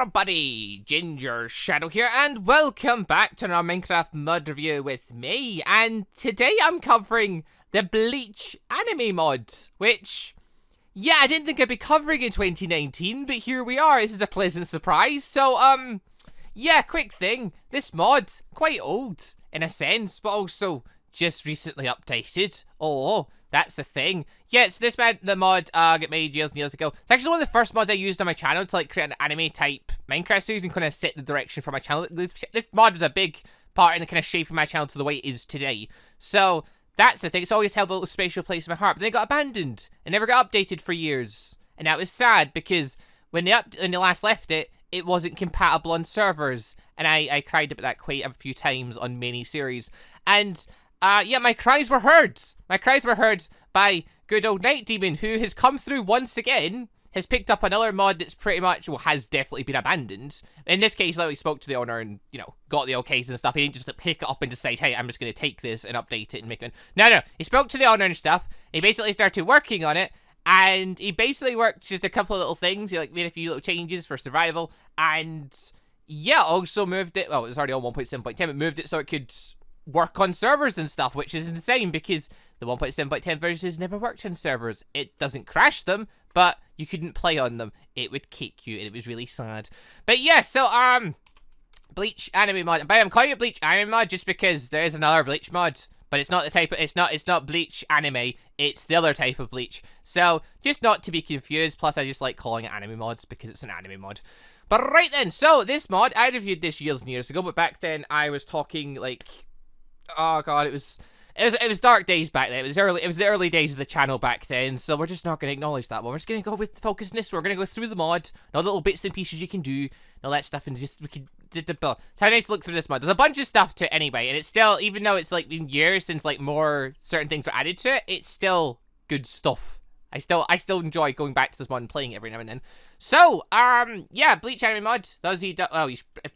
everybody, Gingershadow here, and welcome back to another Minecraft mod review with me. And today I'm covering the Bleach anime mod, which, yeah, I didn't think I'd be covering in 2019, but here we are. This is a pleasant surprise. So, yeah, quick thing. This mod, quite old in a sense, but also just recently updated. Oh, that's the thing. Yeah, so this the mod got made years and years ago. It's actually one of the first mods I used on my channel to like create an anime type Minecraft series and kind of set the direction for my channel. This mod was a big part in the kind of shaping my channel to the way it is today. So that's the thing. It's always held a little special place in my heart. But then it got abandoned and never got updated for years. And that was sad because when they last left it, it wasn't compatible on servers. And I cried about that quite a few times on many series. And yeah, my cries were heard. My cries were heard by good old Night Demon, who has come through once again, has picked up another mod that's pretty much, well, has definitely been abandoned. In this case, though, he spoke to the owner and, you know, got the okays and stuff. He didn't just pick it up and decide, hey, I'm just going to take this and update it and make it. No. He spoke to the owner and stuff. He basically started working on it, and he basically worked just a couple of little things. He, like, made a few little changes for survival, and, yeah, also moved it. Well, it was already on 1.7.10, but moved it so it could work on servers and stuff, which is insane because the 1.7.10 versions never worked on servers. It doesn't crash them, but you couldn't play on them. It would kick you, and it was really sad. But yeah, so Bleach anime mod. But I'm calling it Bleach anime mod just because there is another Bleach mod, but it's not the type of, it's not Bleach anime. It's the other type of Bleach. So just not to be confused. Plus, I just like calling it anime mods because it's an anime mod. But right then, so this mod I reviewed this years and years ago, but back then I was talking like, oh god, it was dark days back then. It was the early days of the channel back then, so we're just not going to acknowledge that one. We're just going to go with focus on this. We're going to go through the mod, all the little bits and pieces you can do, and all that stuff, and just, we can, it's how nice to look through this mod. There's a bunch of stuff to it anyway, and it's still, even though it's like been years since like more certain things were added to it, it's still good stuff. I still enjoy going back to this mod and playing it every now and then. So, yeah, Bleach anime mod. Those of you, well,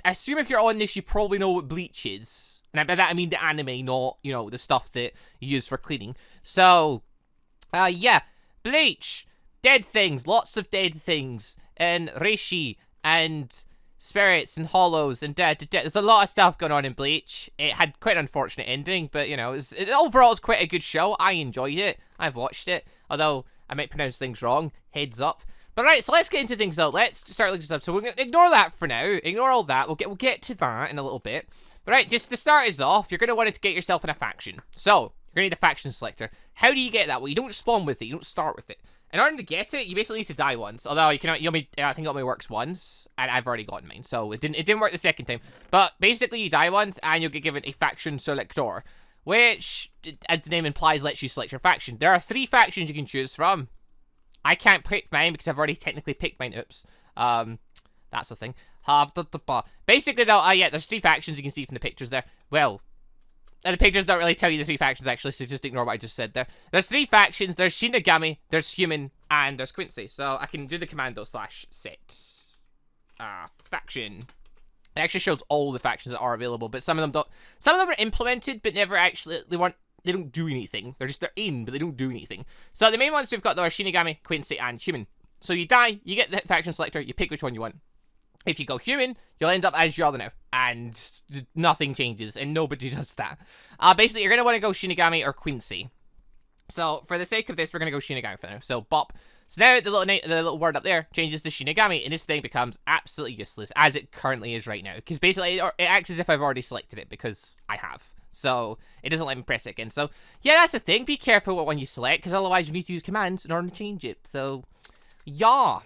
I assume if you're on this, you probably know what Bleach is. And by that I mean the anime, not, you know, the stuff that you use for cleaning. So, yeah, Bleach, dead things, lots of dead things, and reishi, and spirits, and hollows, and dead. There's a lot of stuff going on in Bleach. It had quite an unfortunate ending, but, you know, overall it's quite a good show. I enjoyed it. I've watched it, although I might pronounce things wrong. Heads up. But right, so let's get into things though. Let's start looking at stuff. So we're gonna ignore that for now. Ignore all that. We'll get to that in a little bit. But right, just to start us off, you're gonna want to get yourself in a faction. So you're gonna need a faction selector. How do you get that? Well, you don't spawn with it. You don't start with it. In order to get it, you basically need to die once. Although you cannot. I think it only works once, and I've already gotten mine, so it didn't work the second time. But basically, you die once, and you'll get given a faction selector, which, as the name implies, lets you select your faction. There are 3 factions you can choose from. I can't pick mine because I've already technically picked mine. Oops. That's the thing. Basically, though, yeah, there's 3 factions you can see from the pictures there. Well, the pictures don't really tell you the 3 factions, actually, so just ignore what I just said there. There's 3 factions. There's Shinigami, there's Human, and there's Quincy. So I can do the commando /set faction. It actually shows all the factions that are available, but some of them don't. Some of them are implemented, but never actually, they don't do anything. They're in, but they don't do anything. So the main ones we've got though are Shinigami, Quincy, and Human. So you die, you get the faction selector, you pick which one you want. If you go Human, you'll end up as you are now, and nothing changes, and nobody does that. Basically, you're going to want to go Shinigami or Quincy. So for the sake of this, we're going to go Shinigami for now. So bop. So now the little word up there changes to Shinigami, and this thing becomes absolutely useless, as it currently is right now. Because basically, it acts as if I've already selected it, because I have. So it doesn't let me press it again. So yeah, that's the thing. Be careful what one you select, because otherwise you need to use commands in order to change it. So yeah.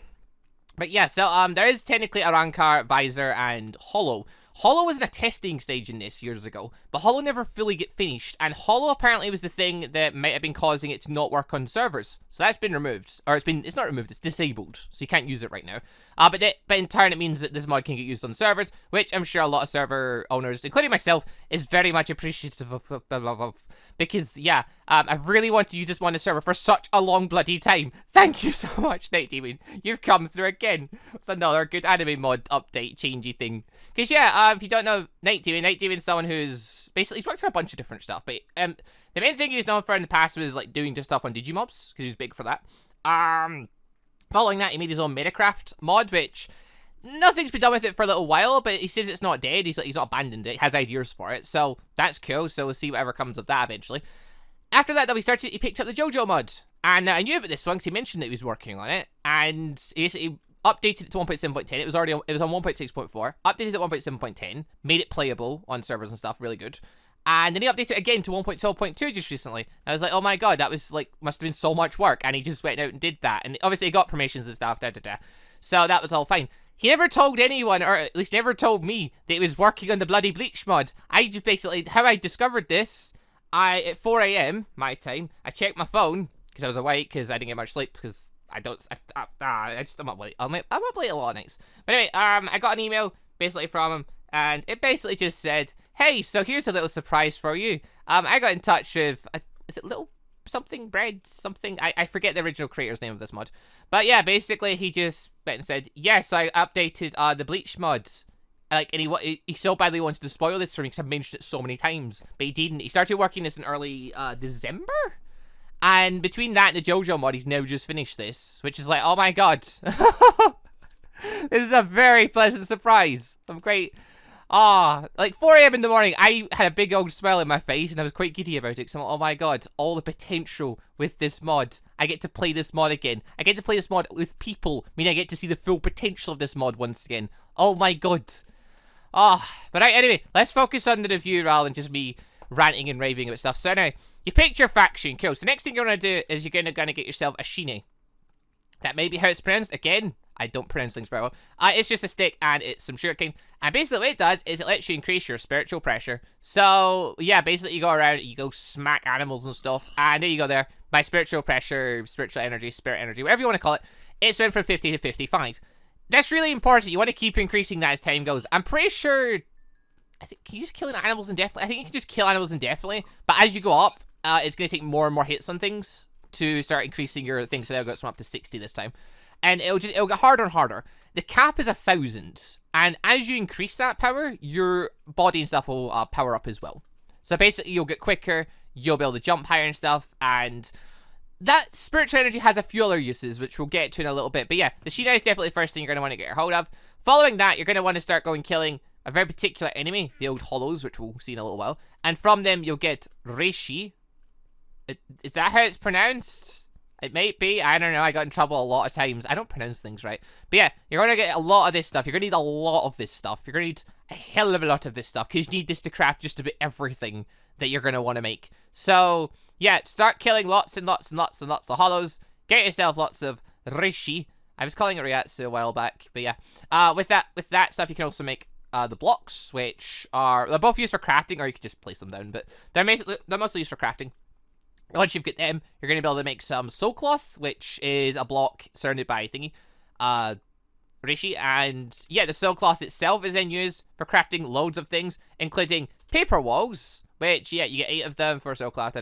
But yeah, so there is technically a Rankar, Visor, and Hollow. Hollow was in a testing stage in this years ago, but Hollow never fully get finished, and Hollow apparently was the thing that might have been causing it to not work on servers. So that's been removed, or it's not removed, it's disabled, so you can't use it right now. But in turn it means that this mod can get used on servers, which I'm sure a lot of server owners, including myself, is very much appreciative of because yeah, I really want to use this one on the server for such a long bloody time. Thank you so much, Night Demon. You've come through again with another good anime mod update changey thing. Because yeah, if you don't know Night Demon's someone who's basically, he's worked on a bunch of different stuff, but the main thing he was known for in the past was like doing just stuff on Digimobs, because he was big for that. Following that, he made his own Metacraft mod, which Nothing's been done with it for a little while, but he says it's not dead. He's not abandoned it. He has ideas for it, so that's cool. So we'll see whatever comes of that eventually. After that, though, he picked up the JoJo mod, and I knew about this one because he mentioned that he was working on it, and he updated it to 1.7.10. It was on 1.6.4. Updated it to 1.7.10, made it playable on servers and stuff, really good. And then he updated it again to 1.12.2 just recently. I was like, oh my god, that was like, must have been so much work. And he just went out and did that. And obviously he got permissions and stuff, So that was all fine. He never told anyone, or at least never told me, that he was working on the bloody Bleach mod. I just basically, how I discovered this, at 4 AM, my time, I checked my phone, because I was awake, because I didn't get much sleep, because I'm up late. I'm up late a lot of nights. But anyway, I got an email, basically from him, and it basically just said, hey, so here's a little surprise for you. I got in touch with, is it Little something Bread something? I forget the original creator's name of this mod. But yeah, basically he just went and said, yes, I updated the Bleach mod. Like, and he so badly wanted to spoil this for me because I've mentioned it so many times, but he didn't. He started working this in early December? And between that and the JoJo mod, he's now just finished this, which is like, oh my god. This is a very pleasant surprise. I'm great. Like 4 AM in the morning, I had a big old smile in my face, and I was quite giddy about it, because I'm like, oh my god, all the potential with this mod. I get to play this mod again. I get to play this mod with people, meaning I get to see the full potential of this mod once again. Oh my god. But anyway, let's focus on the review rather than just me ranting and raving about stuff. So now, you picked your faction, cool. So next thing you're going to do is you're going to get yourself a Shine. That may be how it's pronounced. Again, I don't pronounce things very well. It's just a stick and it's some sugarcane. And basically what it does is it lets you increase your spiritual pressure. So, yeah, basically you go around, you go smack animals and stuff. And there you go there. My spiritual pressure, spiritual energy, spirit energy, whatever you want to call it. It's went from 50 to 55. That's really important. You want to keep increasing that as time goes. I'm pretty sure... can you just kill animals indefinitely? I think you can just kill animals indefinitely. But as you go up, it's going to take more and more hits on things to start increasing your things. So they'll go up to 60 this time. And it'll get harder and harder. The cap is 1,000. And as you increase that power, your body and stuff will power up as well. So basically, you'll get quicker, you'll be able to jump higher and stuff, and that spiritual energy has a few other uses, which we'll get to in a little bit. But yeah, the Shikai is definitely the first thing you're going to want to get your hold of. Following that, you're going to want to start going killing a very particular enemy, the old hollows, which we'll see in a little while. And from them, you'll get Reishi. Is that how it's pronounced? It might be. I don't know. I got in trouble a lot of times. I don't pronounce things right. But yeah, you're going to get a lot of this stuff. You're going to need a lot of this stuff. You're going to need a hell of a lot of this stuff, because you need this to craft just about everything that you're going to want to make. So, yeah, start killing lots and lots and lots and lots of hollows. Get yourself lots of Reishi. I was calling it Ryatsu a while back, but yeah. With that stuff, you can also make the blocks, which they're both used for crafting, or you could just place them down, but they're mostly used for crafting. Once you've got them, you're going to be able to make some soul cloth, which is a block surrounded by thingy, Reishi, and yeah, the soul cloth itself is then used for crafting loads of things, including paper walls, which, yeah, you get 8 of them for soul cloth,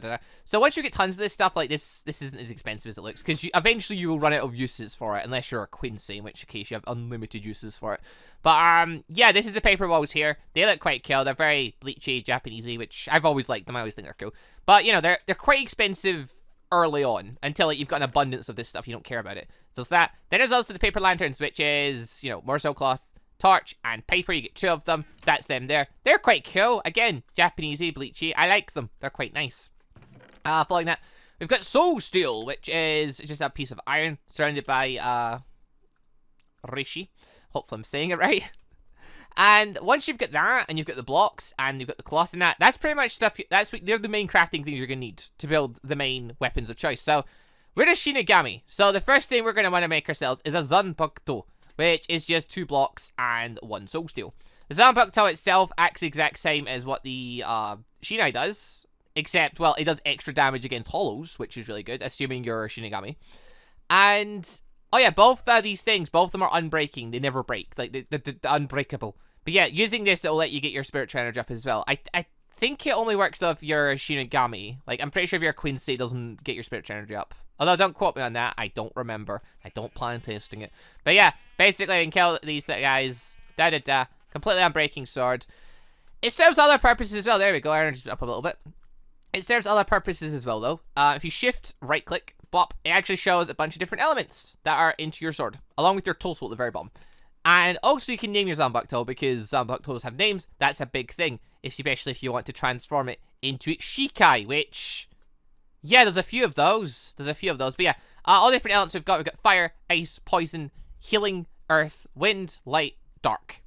So once you get tons of this stuff, like this isn't as expensive as it looks, because eventually you will run out of uses for it, unless you're a Quincy, in which case you have unlimited uses for it. But, yeah, this is the paper walls here. They look quite cool. They're very bleachy, Japanesey, which I've always liked them. I always think they're cool. But, you know, they're quite expensive early on, until like, you've got an abundance of this stuff. You don't care about it. So it's that. Then there's also the paper lanterns, which is, you know, more soul cloth, torch, and paper. You get 2 of them. That's them there. They're quite cool. Again, Japanesey, bleachy. I like them. They're quite nice. Following that, we've got soul steel, which is just a piece of iron surrounded by Reishi. Hopefully I'm saying it right. And once you've got that, and you've got the blocks, and you've got the cloth and that, that's pretty much stuff. They're the main crafting things you're going to need to build the main weapons of choice. So, we're a Shinigami. So, the first thing we're going to want to make ourselves is a Zanpakuto, which is just 2 blocks and 1 soul steel. The Zanpakuto itself acts the exact same as what the Shinai does, except, well, it does extra damage against hollows, which is really good, assuming you're a Shinigami. And, oh yeah, both these things, both of them are unbreaking. They never break. Like, they're unbreakable. But yeah, using this, it'll let you get your spiritual energy up as well. I think it only works though if you're a Shinigami. Like, I'm pretty sure if you're a Quincy, it doesn't get your spiritual energy up. Although, don't quote me on that. I don't remember. I don't plan testing it. But yeah, basically, you can kill these guys. Completely unbreaking sword. It serves other purposes as well. There we go. Energy's up a little bit. It serves other purposes as well, though. If you shift right-click, bop, it actually shows a bunch of different elements that are into your sword, along with your tool at the very bottom. And also you can name your Zanpakuto because Zanpakutos have names. That's a big thing, especially if you want to transform it into Shikai, which, yeah, there's a few of those. But yeah, all different elements we've got fire, ice, poison, healing, earth, wind, light, dark.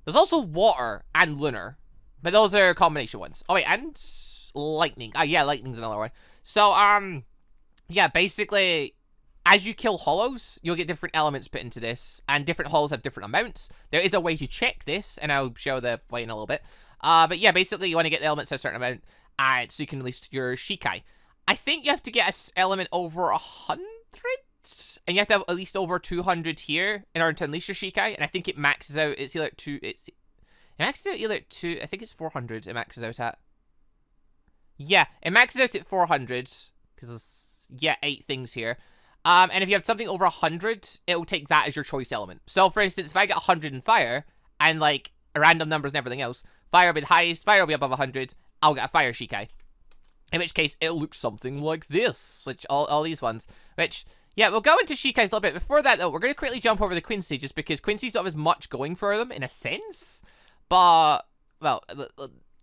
There's also water and lunar, but those are combination ones. Oh wait, and lightning. Yeah, lightning's another one. So, yeah, basically, as you kill hollows, you'll get different elements put into this, and different hollows have different amounts. There is a way to check this, and I'll show the way in a little bit. But yeah, basically, you want to get the elements at a certain amount, so you can release your Shikai. I think you have to get an element over 100, and you have to have at least over 200 here in order to unleash your Shikai. And I think it maxes out. It's either it maxes out either at 2. I think it's 400. It maxes out at. Yeah, it maxes out at 400 because yeah, 8 things here. And if you have something over 100, it will take that as your choice element. So, for instance, if I get 100 in fire, and, like, random numbers and everything else, fire will be the highest, fire will be above 100, I'll get a fire Shikai. In which case, it'll look something like this, which, all these ones, which, yeah, we'll go into Shikais a little bit. Before that, though, we're going to quickly jump over to Quincy, just because Quincy's not as much going for them, in a sense, but, well,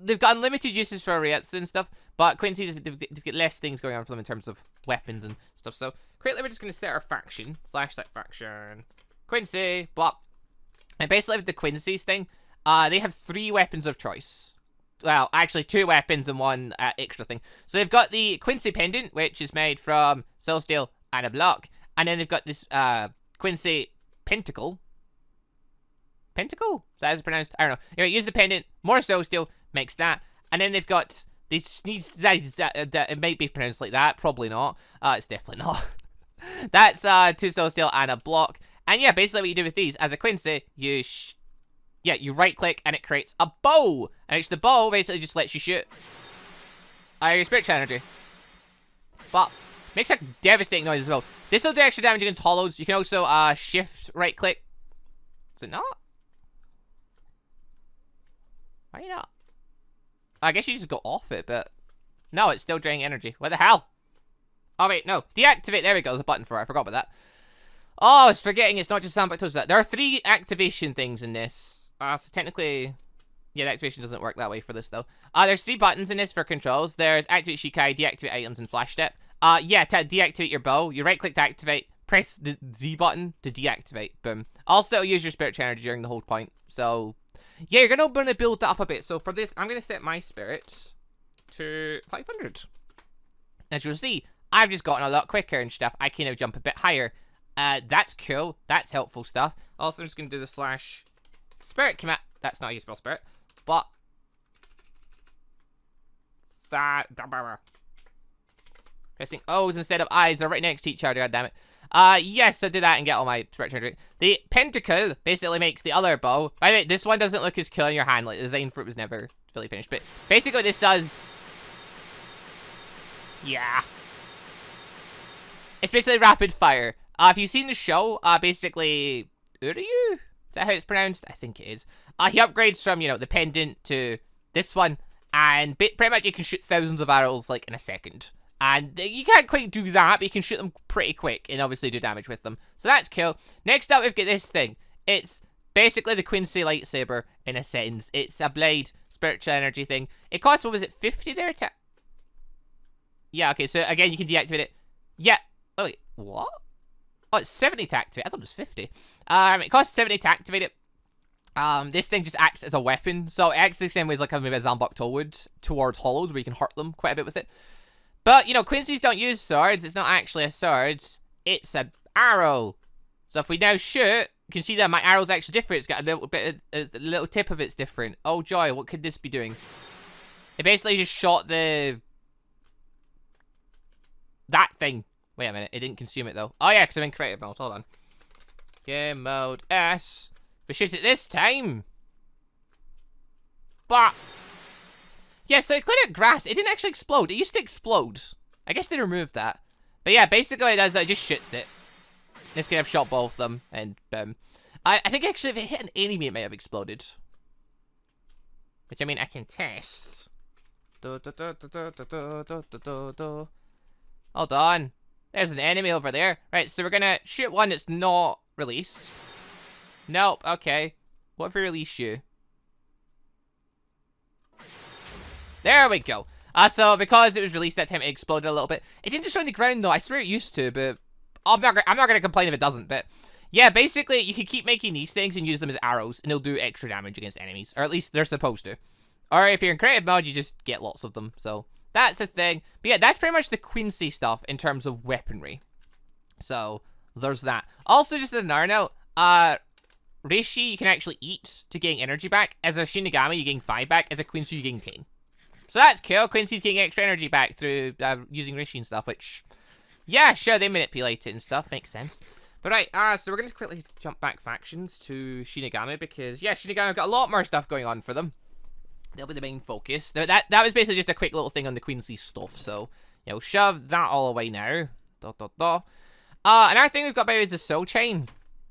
they've got unlimited uses for Arietsu and stuff, but Quincy's, they've got less things going on for them in terms of weapons and stuff, so quickly we're just going to set our faction, /set faction, Quincy, blah, and basically with the Quincy's thing, they have 3 weapons of choice. Well, actually 2 weapons and 1 extra thing. So they've got the Quincy pendant, which is made from soul steel and a block, and then they've got this Quincy pentacle. Pentacle? Is that how it's pronounced? I don't know. Anyway, use the pendant, more soul steel, makes that, and then they've got these, it might be pronounced like that, probably not. It's definitely not. That's 2 soul steel and a block. And yeah, basically what you do with these, as a Quincy, you right click and it creates a bow. And the bow basically just lets you shoot your spiritual energy. But makes a devastating noise as well. This will do extra damage against hollows. You can also shift right click. Is it not? Why not? I guess you just go off it, but no, it's still draining energy. What the hell? Oh wait, no. Deactivate. There we go. There's a button for it. I forgot about that. Oh, I was forgetting it's not just Zanpakuto. There are 3 activation things in this. So technically, yeah, the activation doesn't work that way for this though. There's 3 buttons in this for controls. There's activate Shikai, deactivate items, and flash step. Yeah, to deactivate your bow, you right click to activate, press the Z button to deactivate. Boom. Also, use your spiritual energy during the hold point. So, yeah, you're gonna build that up a bit. So for this, I'm gonna set my spirit to 500. As you'll see, I've just gotten a lot quicker and stuff. I can now jump a bit higher. That's cool. That's helpful stuff. Also, I'm just gonna do the /spirit command. That's not how you spell spirit, but that pressing O's instead of I's. They're right next to each other. God damn it. Yes, I do that and get all my spiritual energy. The pentacle basically makes the other bow. By the way, this one doesn't look as cool in your hand. Like, the design for it was never fully finished. But basically what this does... Yeah. It's basically rapid fire. If you've seen the show, basically... Uryu? Is that how it's pronounced? I think it is. He upgrades from, you know, the pendant to this one. And pretty much you can shoot thousands of arrows, like, in a second. And you can't quite do that, but you can shoot them pretty quick and obviously do damage with them. So that's cool. Next up, we've got this thing. It's basically the Quincy lightsaber in a sense. It's a blade, spiritual energy thing. It costs, what was it, 50 there? Yeah, okay, so again, you can deactivate it. Yeah. Oh, wait, what? Oh, it's 70 to activate. I thought it was 50. It costs 70 to activate it. This thing just acts as a weapon. So it acts the same way as like maybe a Zanpakuto would towards hollows, where you can hurt them quite a bit with it. But, you know, Quincy's don't use swords. It's not actually a sword. It's an arrow. So if we now shoot, you can see that my arrow's actually different. It's got a little bit, a little tip of it's different. Oh, joy, what could this be doing? It basically just shot that thing. Wait a minute, it didn't consume it, though. Oh, yeah, because I'm in creative mode. Hold on. Game mode S. If we shoot it this time. But... yeah, so it cleared out grass. It didn't actually explode. It used to explode. I guess they removed that. But yeah, basically what it does, it just shoots it. This could have shot both of them, and boom. I think actually if it hit an enemy, it might have exploded. Which, I mean, I can test. Hold on. There's an enemy over there. Right, so we're gonna shoot one that's not released. Nope, okay. What if we release you? There we go. So because it was released that time, it exploded a little bit. It didn't destroy the ground though. I swear it used to, but I'm not gonna complain if it doesn't. But yeah, basically you can keep making these things and use them as arrows, and they'll do extra damage against enemies, or at least they're supposed to. Or if you're in creative mode, you just get lots of them. So that's a thing. But yeah, that's pretty much the Quincy stuff in terms of weaponry. So there's that. Also, just another note, Reishi you can actually eat to gain energy back. As a Shinigami, you gain 5 back. As a Quincy, you gain 10. So that's cool. Quincy's getting extra energy back through using Reishi and stuff, which, yeah, sure, they manipulate it and stuff. Makes sense. But right, so we're going to quickly jump back factions to Shinigami because, yeah, Shinigami got a lot more stuff going on for them. They'll be the main focus. Now, that was basically just a quick little thing on the Quincy stuff, so, you know, shove that all away now. Another thing we've got about is the soul chain.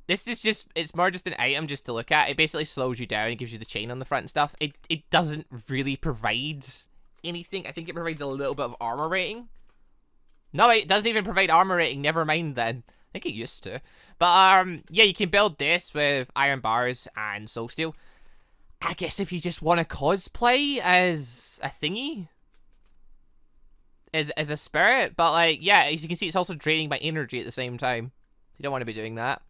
This is just, it's more just an item just to look at. It basically slows you down and gives you the chain on the front and stuff. It doesn't really provide anything. I think it provides a little bit of armor rating. No, it doesn't even provide armor rating. Never mind then. I think it used to. But, yeah, you can build this with iron bars and soul steel. I guess if you just want to cosplay as a thingy. As a spirit. But, like, yeah, as you can see, it's also draining my energy at the same time. You don't want to be doing that.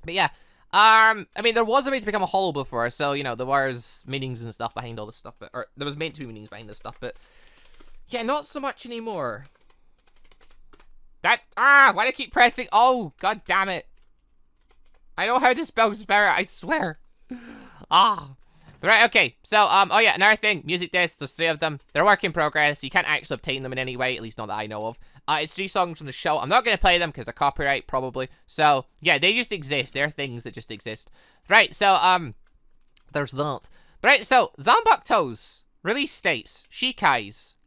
But yeah, I mean, there was a way to become a hollow before, so, you know, there was meanings and stuff behind all this stuff, but, or there was meant to be meanings behind this stuff, but, yeah, not so much anymore. That's, why do I keep pressing? Oh, god damn it. I know how to spell spirit, I swear. Right, okay, so, oh yeah, another thing, music discs, there's 3 of them. They're a work in progress, you can't actually obtain them in any way, at least not that I know of. It's 3 songs from the show. I'm not going to play them because they're copyright, probably. So, yeah, they just exist. They're things that just exist. Right, so, there's that. Right, so, Zanpakuto's release dates, Shikai's.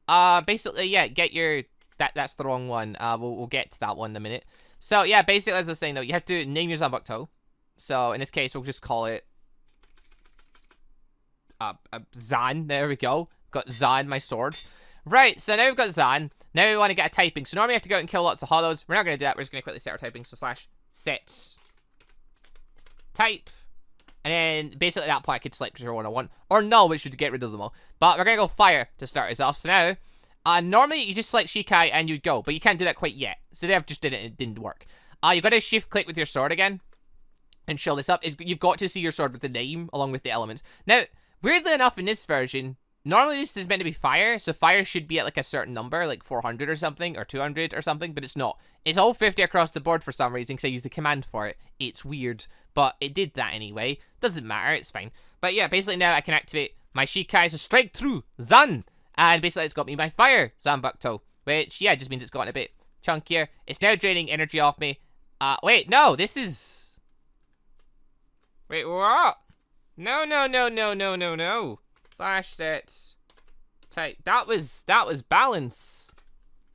Basically, yeah, get your, that's the wrong one. We'll get to that one in a minute. So, yeah, basically, as I was saying, though, you have to name your Zanpakuto. So, in this case, we'll just call it, Zan. There we go. Got Zan, my sword. Right, so now we've got Zan. Now we want to get a typing. So normally we have to go out and kill lots of hollows. We're not going to do that. We're just going to quickly set our typing. So /set type. And then basically at that point I could select whichever one I want. Or null, which would get rid of them all. But we're going to go fire to start us off. So now, normally you just select Shikai and you'd go. But you can't do that quite yet. So they've just did it and it didn't work. You've got to shift click with your sword again. And show this up. You've got to see your sword with the name along with the elements. Now, weirdly enough in this version, normally this is meant to be fire, so fire should be at like a certain number, like 400 or something, or 200 or something, but it's not. It's all 50 across the board for some reason, because I used the command for it. It's weird, but it did that anyway. Doesn't matter, it's fine. But yeah, basically now I can activate my Shikai as a strike through, Zan! And basically it's got me my fire, Zanpakuto, which, yeah, just means it's gotten a bit chunkier. It's now draining energy off me. Wait, no, this is... Wait, what? No. Flash sets. Type. That was balance.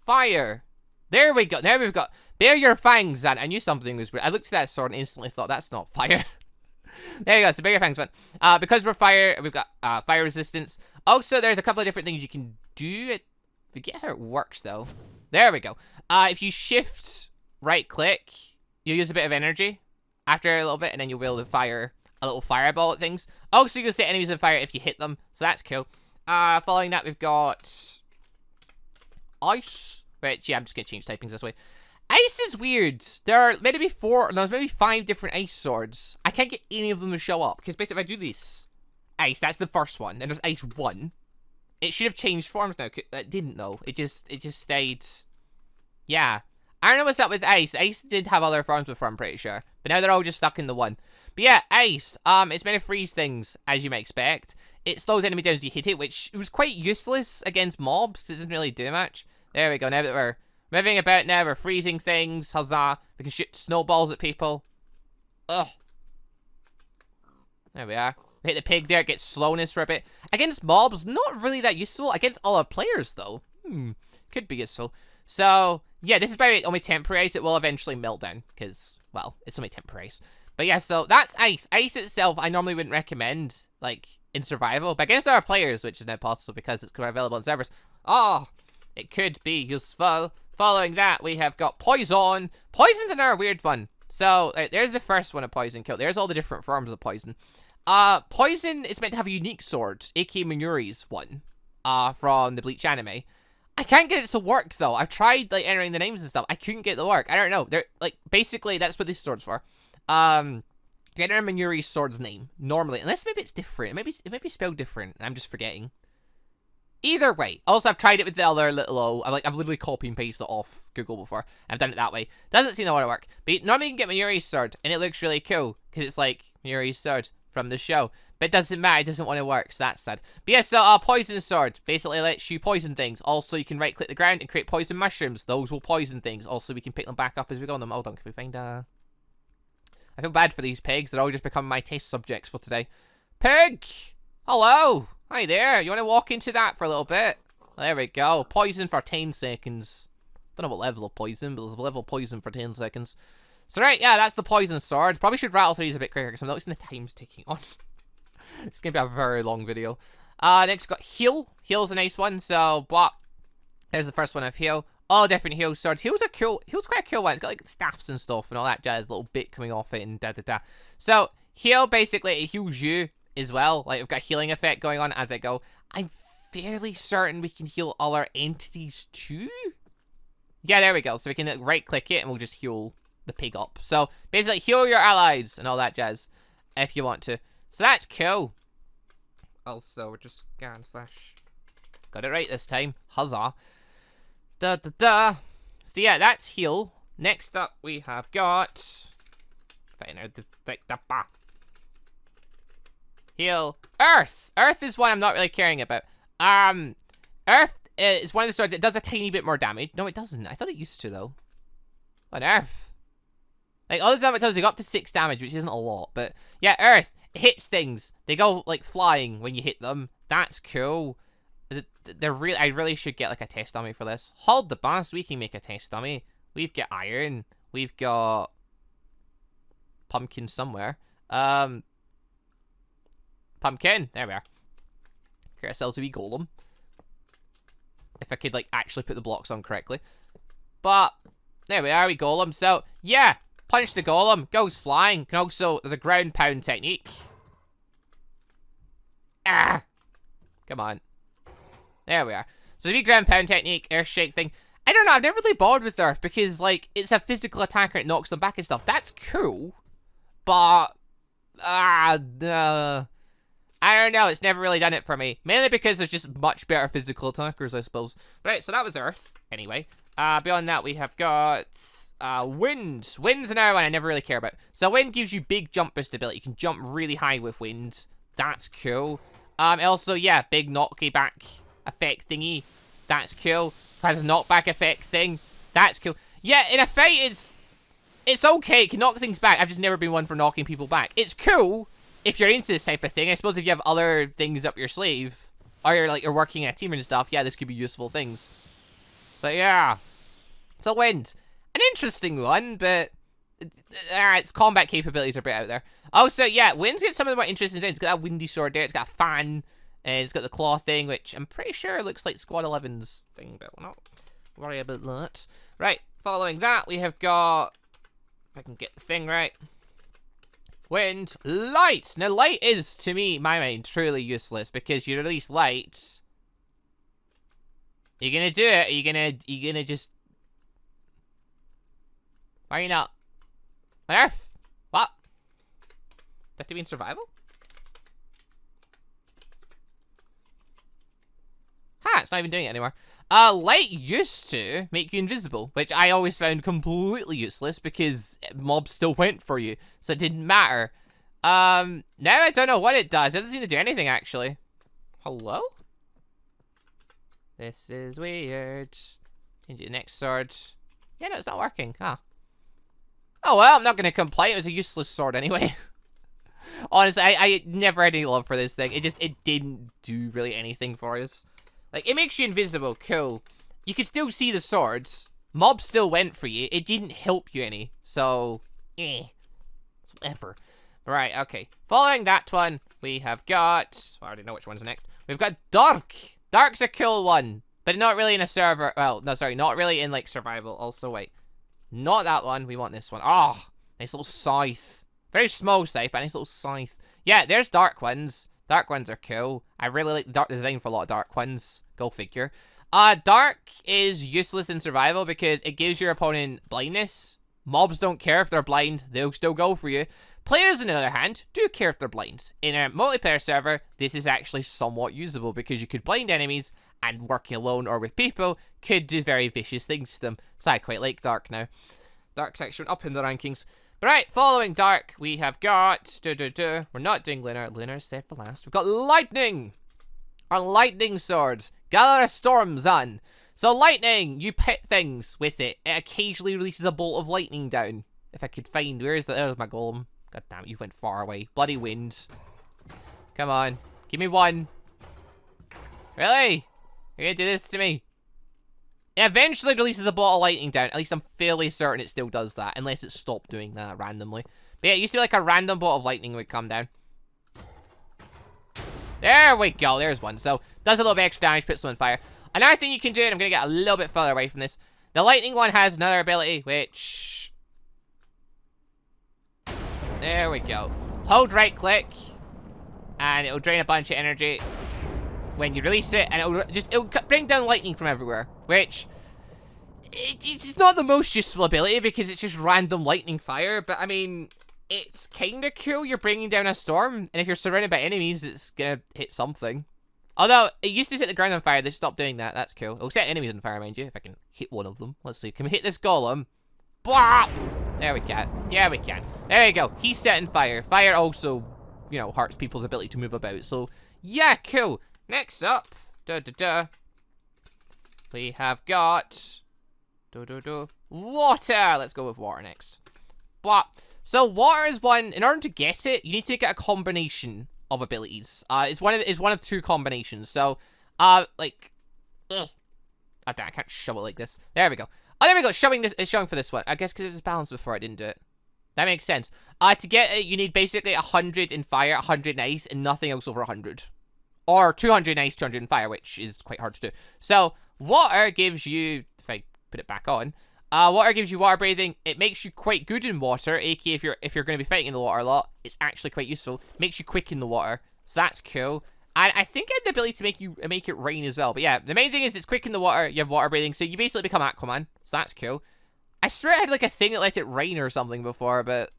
Fire. There we go. Now we've got bare your fangs, and I knew something was weird. I looked at that sword and instantly thought that's not fire. There you go. So bare your fangs went. Because we're fire, we've got fire resistance. Also, there's a couple of different things you can do. I forget how it works though. There we go. If you shift right click, you use a bit of energy after a little bit, and then you'll be able to fire a little fireball at things. Also, you can set enemies on fire if you hit them, so that's cool. Following that, we've got ice, which, yeah, I'm just gonna change typings this way. Ice is weird. There are maybe 5 different ice swords. I can't get any of them to show up, because basically if I do this, ice, that's the first one, then there's ice 1. It should have changed forms now. It didn't, though. It just stayed, yeah. I don't know what's up with ice. Ice did have other forms before, I'm pretty sure. But now they're all just stuck in the one. But yeah, ice. It's meant to freeze things, as you might expect. It slows enemy down as you hit it, which was quite useless against mobs. It doesn't really do much. There we go. Now that we're moving about now, we're freezing things. Huzzah. We can shoot snowballs at people. Ugh. There we are. We hit the pig there. It gets slowness for a bit. Against mobs, not really that useful. Against all our players, though. Could be useful. So, yeah, this is by the way, only temporary ice. It will eventually melt down, because, well, it's only temporary ice. But yeah, so that's ice. Ice itself, I normally wouldn't recommend, like, in survival. But against our players, which is now possible because it's available on servers, oh, it could be useful. Following that, we have got poison. Poison's another weird one. So, there's the first one of poison kill. There's all the different forms of poison. Poison is meant to have a unique sword, aka Minuri's one, from the Bleach anime. I can't get it to work, though. I've tried, like, entering the names and stuff. I couldn't get it to work. I don't know. They're, like, basically, that's what this sword's for. You enter Minuri's sword's name, normally. Unless maybe it's different. It might be spelled different, and I'm just forgetting. Either way. Also, I've tried it with the other little O. I've literally copy and pasted it off Google before. I've done it that way. Doesn't seem to want to work. But normally you can get Minuri's sword, and it looks really cool. Because it's like Minuri's sword from the show. But it doesn't matter. It doesn't want to work, so that's sad. But yeah, so poison sword basically lets you poison things. Also, you can right-click the ground and create poison mushrooms. Those will poison things. Also, we can pick them back up as we go on them. Hold on, can we find I feel bad for these pigs. They're all just becoming my test subjects for today. Pig! Hello! Hi there. You want to walk into that for a little bit? There we go. Poison for 10 seconds. Don't know what level of poison, but there's a level of poison for 10 seconds. So right, yeah, that's the poison sword. Probably should rattle through these a bit quicker because I'm noticing the time's ticking on. It's going to be a very long video. Next got heal. Heal's a nice one, so, but there's the first one of heal. Oh, different heal swords. Heal's quite a cool one. It's got like staffs and stuff and all that jazz, little bit coming off it and da-da-da. So, heal, basically, it heals you as well. Like, we've got a healing effect going on as I go. I'm fairly certain we can heal other entities too. Yeah, there we go. So we can right-click it and we'll just heal the pig up. So, basically, heal your allies and all that jazz if you want to. So, that's cool. Also, we're just going slash... Got it right this time. Huzzah. Da-da-da. So, yeah, that's heal. Next up, we have got... Heal. Earth. Earth is one I'm not really caring about. Earth is one of the swords. It does a tiny bit more damage. No, it doesn't. I thought it used to, though. On Earth. Like, all the Zanpakutos, they go up to 6 damage, which isn't a lot. But, yeah, Earth. It hits things. They go, like, flying when you hit them. That's cool. I really should get, like, a test dummy for this. Hold the bus. We can make a test dummy. We've got iron. We've got... pumpkin somewhere. Pumpkin. There we are. Get ourselves a wee golem. If I could, like, actually put the blocks on correctly. But, there we are, we golem. So, yeah. Punch the golem. Goes flying. Can also, there's a ground pound technique. Ah! Come on. There we are. So, the wee ground pound technique, earth shake thing. I don't know, I've never really bothered with earth because, like, it's a physical attacker. It knocks them back and stuff. That's cool. But, I don't know, it's never really done it for me. Mainly because there's just much better physical attackers, I suppose. Right, so that was Earth, anyway. Beyond that, we have got, Wind. Wind's another one I never really care about. So Wind gives you big jump boost ability. You can jump really high with Wind. That's cool. Also, yeah, big knockback effect thingy. That's cool. Has a knockback effect thing. That's cool. Yeah, in a fight, it's okay. It can knock things back. I've just never been one for knocking people back. It's cool if you're into this type of thing. I suppose if you have other things up your sleeve, or you're working in a team and stuff, yeah, this could be useful things. But yeah. So Wind. An interesting one, but its combat capabilities are a bit out there. Also, yeah, Wind's got some of the more interesting things. It's got that windy sword there. It's got a fan. And it's got the claw thing, which I'm pretty sure looks like Squad 11's thing, but we'll not worry about that. Right, following that, we have got... If I can get the thing right. Wind. Light. Now, light is, to me, my mind, truly useless, because you release light. Are you gonna do it? Are you gonna just... Why are you not? On Earth? What? Do I have to be in survival? Ha! It's not even doing it anymore. Light used to make you invisible, which I always found completely useless because mobs still went for you, so it didn't matter. Now I don't know what it does. It doesn't seem to do anything, actually. Hello? This is weird. Change the next sword. Yeah, no, it's not working. Huh. Oh, well, I'm not going to complain. It was a useless sword anyway. Honestly, I never had any love for this thing. It didn't do really anything for us. Like, it makes you invisible. Cool. You can still see the swords. Mobs still went for you. It didn't help you any. So, It's whatever. Right, okay. Following that one, we have got... I already know which one's next. We've got Dark. Dark's a cool one. But not really in a server... Well, no, sorry. Not really in, like, survival. Also, wait. Not that one. We want this one. Oh, Nice little scythe. Very small scythe, but a nice little scythe. Yeah, there's dark ones. Dark ones are cool. I really like the dark design for a lot of dark ones. Go figure. Dark is useless in survival because it gives your opponent blindness. Mobs don't care if they're blind. They'll still go for you. Players, on the other hand, do care if they're blind. In a multiplayer server, this is actually somewhat usable because you could blind enemies and working alone or with people could do very vicious things to them. So I quite like Dark now. Dark's actually up in the rankings. But right, following Dark, we have got... We're not doing Lunar. Lunar's saved for last. We've got Lightning. Our Lightning Sword. Gather a storm, Zan. So Lightning, you pit things with it. It occasionally releases a bolt of lightning down. If I could find... There's my golem. God damn it, you went far away. Bloody wind. Come on. Give me one. Really? You're gonna do this to me? It eventually releases a bolt of lightning down. At least I'm fairly certain it still does that. Unless it stopped doing that randomly. But yeah, it used to be like a random bolt of lightning would come down. There we go. There's one. So, does a little bit extra damage, puts them on fire. Another thing you can do, and I'm going to get a little bit further away from this. The lightning one has another ability, which... There we go. Hold right click. And it'll drain a bunch of energy when you release it, and it'll bring down lightning from everywhere, which it's not the most useful ability because it's just random lightning fire, but I mean, it's kind of cool. You're bringing down a storm, and if you're surrounded by enemies, it's gonna hit something. Although, it used to set the ground on fire, they stopped doing that. That's cool. It'll set enemies on fire, mind you, if I can hit one of them. Let's see, can we hit this golem? Bwop! There we can. Yeah, we can. There you go. He's setting fire. Fire also, you know, hurts people's ability to move about, so yeah, cool. Next up, we have got water. Let's go with water next. But so water is one. In order to get it, you need to get a combination of abilities. It's one of two combinations. So, like, oh damn, I can't shove it like this. There we go. Oh, there we go. Showing for this one. I guess because it was balanced before I didn't do it. That makes sense. To get it, you need basically 100 in fire, 100 in ice, and nothing else over 100. Or 200 in ice, 200 in fire, which is quite hard to do. So, water gives you, if I put it back on, water gives you water breathing. It makes you quite good in water, aka if you're going to be fighting in the water a lot, it's actually quite useful. Makes you quick in the water, so that's cool. And I think it had the ability to make it rain as well. But yeah, the main thing is it's quick in the water, you have water breathing, so you basically become Aquaman, so that's cool. I swear I had like a thing that let it rain or something before, but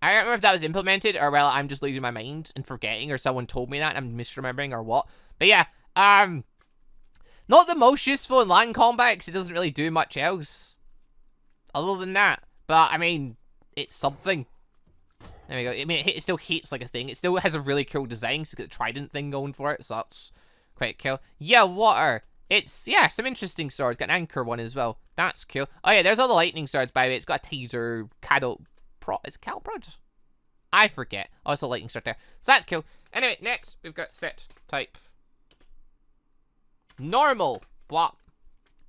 I don't remember if that was implemented, or well, I'm just losing my mind and forgetting, or someone told me that and I'm misremembering, or what. But yeah, not the most useful in land combat, because it doesn't really do much else other than that. But, I mean, it's something. There we go. I mean, it still hits like a thing. It still has a really cool design, so it's got the trident thing going for it, so that's quite cool. Yeah, water. It's, yeah, some interesting swords. Got an anchor one as well. That's cool. Oh yeah, there's all the lightning swords, by the way. It's got a taser, it's cattle prod? I forget. Oh, it's a lightning sword there. So that's cool. Anyway, next, we've got set type. Normal. Blah.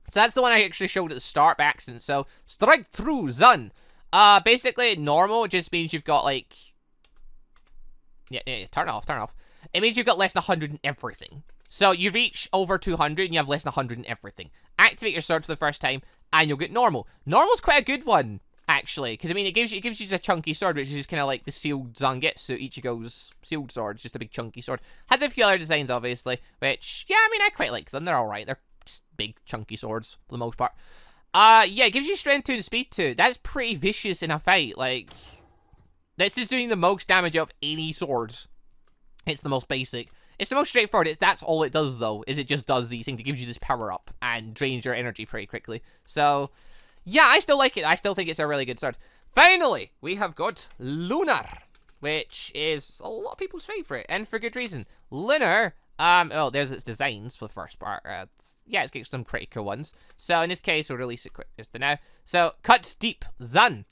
So that's the one I actually showed at the start by accident. So, strike through, Zun. Basically, normal just means you've got, like... Yeah, turn off. It means you've got less than 100 in everything. So, you reach over 200 and you have less than 100 in everything. Activate your sword for the first time, and you'll get normal. Normal's quite a good one, actually. Because, I mean, it gives you just a chunky sword, which is just kind of like the sealed Zangetsu Ichigo's sealed sword. Just a big chunky sword. Has a few other designs, obviously, which, yeah, I mean, I quite like them. They're alright. They're just big, chunky swords, for the most part. Yeah, it gives you strength 2 and speed 2. That's pretty vicious in a fight. Like, this is doing the most damage of any sword. It's the most basic. It's the most straightforward. That's all it does, though, is it just does these things. It gives you this power up and drains your energy pretty quickly. So, yeah, I still like it. I still think it's a really good sword. Finally, we have got Lunar, which is a lot of people's favorite, and for good reason. Lunar, oh, there's its designs for the first part. Yeah, it's got some pretty cool ones. So, in this case, we'll release it quick just to now. So, Cut Deep, Zun.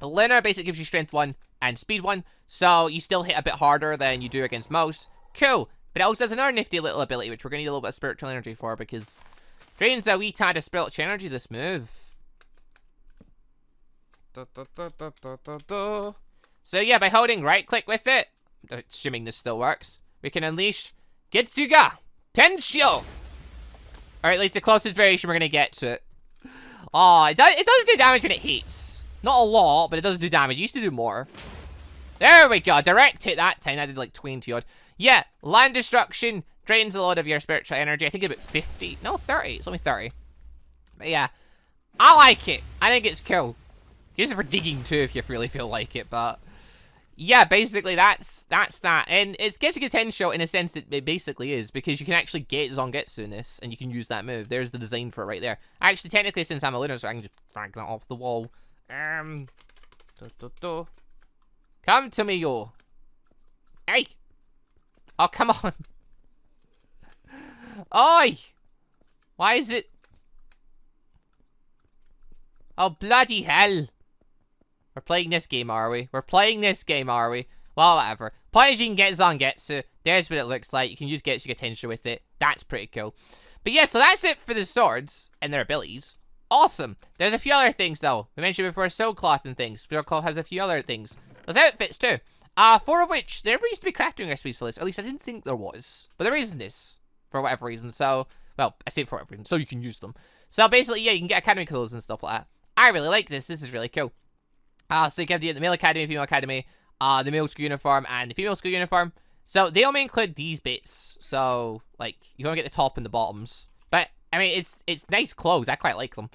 Lunar basically gives you strength 1 and speed 1, so you still hit a bit harder than you do against most. Cool. But it also has another nifty little ability, which we're going to need a little bit of spiritual energy for, because drains a wee tad of spiritual energy, this move. So yeah, by holding right click with it, assuming this still works, we can unleash Getsuga Tensho! Or at least the closest variation we're going to get to it. Oh, it does do damage when it hits. Not a lot, but it does do damage. It used to do more. There we go. Direct hit that time. That did like 20 odd. Yeah, land destruction drains a lot of your spiritual energy. I think it's about 50. No, 30. It's only 30. But yeah, I like it. I think it's cool. Use it for digging too if you really feel like it, but yeah, basically that's that. And it's Getsuga Tensho in a sense it basically is, because you can actually get Zangetsu in this, and you can use that move. There's the design for it right there. Actually, technically, since I'm a lunar, so I can just drag that off the wall. Come to me, yo. Hey. Oh, come on. Oi. Why is it? Oh, bloody hell. We're playing this game, are we? We're playing this game, are we? Well, whatever. Point is, you can get Zangetsu. There's what it looks like. You can use Getsuga Tensho with it. That's pretty cool. But yeah, so that's it for the swords and their abilities. Awesome. There's a few other things, though. We mentioned before Soul Cloth and things. Soul Cloth has a few other things. There's outfits, too. 4 of which, there never used to be crafting recipes for this. Or at least I didn't think there was. But there is in this, for whatever reason. So, well, I say for whatever reason, so you can use them. So basically, yeah, you can get academy clothes and stuff like that. I really like this. This is really cool. So you can have the male academy, female academy, the male school uniform, and the female school uniform. So they only include these bits. So, like, you don't get the top and the bottoms. But, I mean, it's nice clothes. I quite like them.